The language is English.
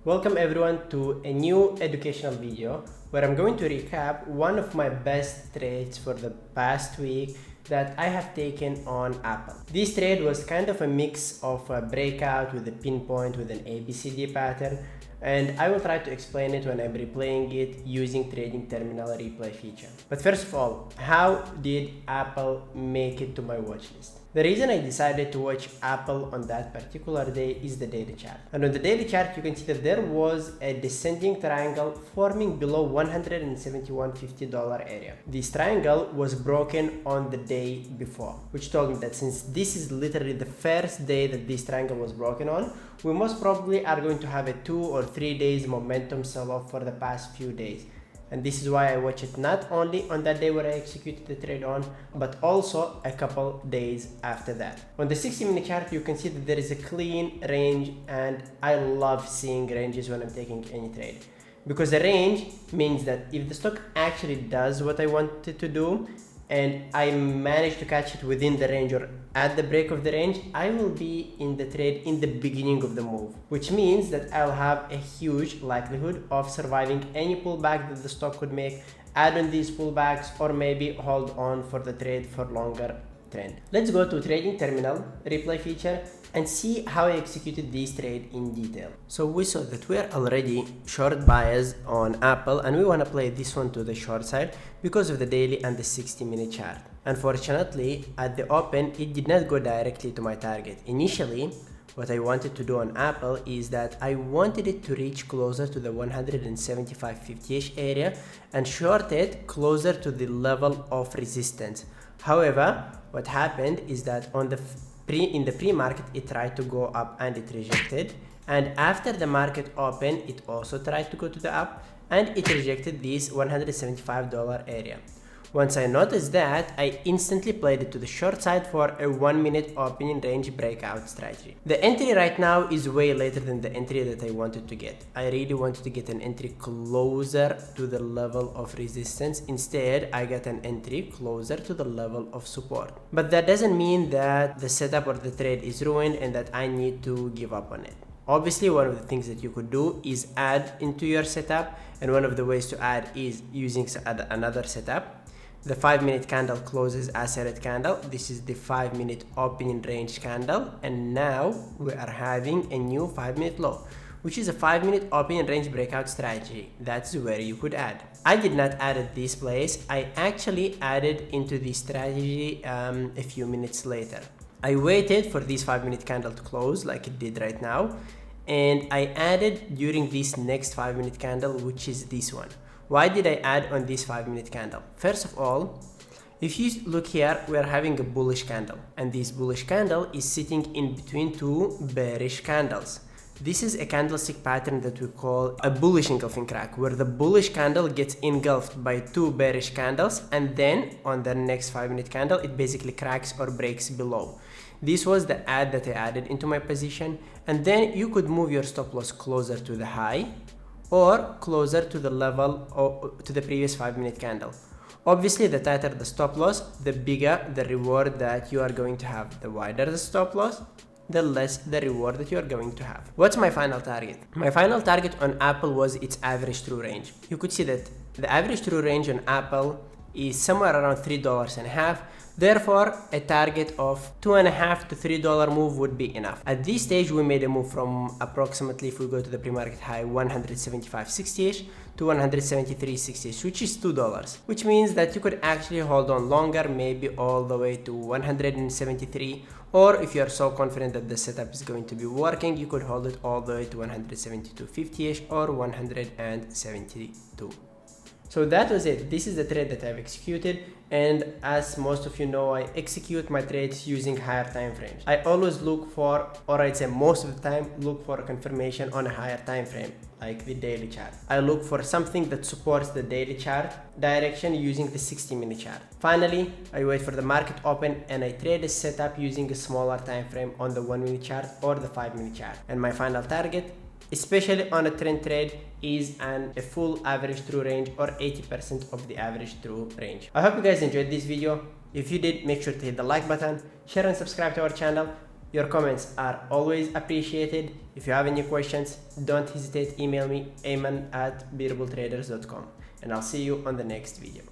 Welcome everyone to a new educational video where I'm going to recap one of my best trades for the past week that I have taken on Apple. This trade was kind of a mix of a breakout with a pinpoint with an ABCD pattern, and I will try to explain it when I'm replaying it using Trading Terminal replay feature. But first of all, how did Apple make it to my watch list? The reason I decided to watch Apple on that particular day is the daily chart. And on the daily chart, you can see that there was a descending triangle forming below $171.50 area. This triangle was broken on the day before, which told me that since this is literally the first day that this triangle was broken on, we most probably are going to have a 2 or 3 days momentum sell-off for the past few days. And this is why I watch it not only on that day where I executed the trade on, but also a couple days after that. On the 60-minute chart, you can see that there is a clean range, and I love seeing ranges when I'm taking any trade. Because a range means that if the stock actually does what I want it to do, and I manage to catch it within the range or at the break of the range, I will be in the trade in the beginning of the move, which means that I'll have a huge likelihood of surviving any pullback that the stock could make, add on these pullbacks, or maybe hold on for the trade for longer trend. Let's go to Trading Terminal replay feature and see how I executed this trade in detail. So we saw that we are already short buyers on Apple, and we want to play this one to the short side because of the daily and the 60-minute chart. Unfortunately, at the open, it did not go directly to my target. Initially, what I wanted to do on Apple is that I wanted it to reach closer to the 175.50-ish area and short it closer to the level of resistance. However, what happened is that on the in the pre-market, it tried to go up and it rejected, and after the market opened, it also tried to go to the up and it rejected this $175 area. Once I noticed that, I instantly played it to the short side for a 1-minute opening range breakout strategy. The entry right now is way later than the entry that I wanted to get. I really wanted to get an entry closer to the level of resistance. Instead, I got an entry closer to the level of support. But that doesn't mean that the setup or the trade is ruined and that I need to give up on it. Obviously, one of the things that you could do is add into your setup, and one of the ways to add is using another setup. The 5-minute candle closes as a red candle. This is the 5-minute opening range candle, and now we are having a new 5-minute low, which is a 5-minute opening range breakout strategy. That's where you could add. I did not add at this place. I actually added into this strategy a few minutes later. I waited for this 5-minute candle to close like it did right now, and I added during this next 5-minute candle, which is this one. Why did I add on this 5-minute candle? First of all, if you look here, we are having a bullish candle, and this bullish candle is sitting in between two bearish candles. This is a candlestick pattern that we call a bullish engulfing crack, where the bullish candle gets engulfed by two bearish candles, and then on the next 5-minute candle, it basically cracks or breaks below. This was the add that I added into my position, and then you could move your stop loss closer to the high or closer to the level or to the previous 5-minute candle. Obviously, the tighter the stop loss, the bigger the reward that you are going to have. The wider the stop loss, the less the reward that you are going to have. What's my final target? My final target on Apple was its average true range. You could see that the average true range on Apple is somewhere around $3.50. Therefore, a target of $2.50 to $3 move would be enough. At this stage, we made a move from approximately, if we go to the pre-market high, 175.60-ish to 173.60-ish, which is $2, which means that you could actually hold on longer, maybe all the way to 173, or if you are so confident that the setup is going to be working, you could hold it all the way to 172.50-ish or 172. So that was it. This is the trade that I've executed, and as most of you know, I execute my trades using higher time frames. I always look for, or I'd say most of the time, look for a confirmation on a higher time frame, like the daily chart. I look for something that supports the daily chart direction using the 60-minute chart. Finally, I wait for the market open and I trade a setup using a smaller time frame on the 1-minute chart or the 5-minute chart. And my final target, especially on a trend trade, is a full average true range or 80% of the average true range. I hope you guys enjoyed this video. If you did, make sure to hit the like button, share and subscribe to our channel. Your comments are always appreciated. If you have any questions, don't hesitate, email me, ayman@beatabletraders.com, and I'll see you on the next video.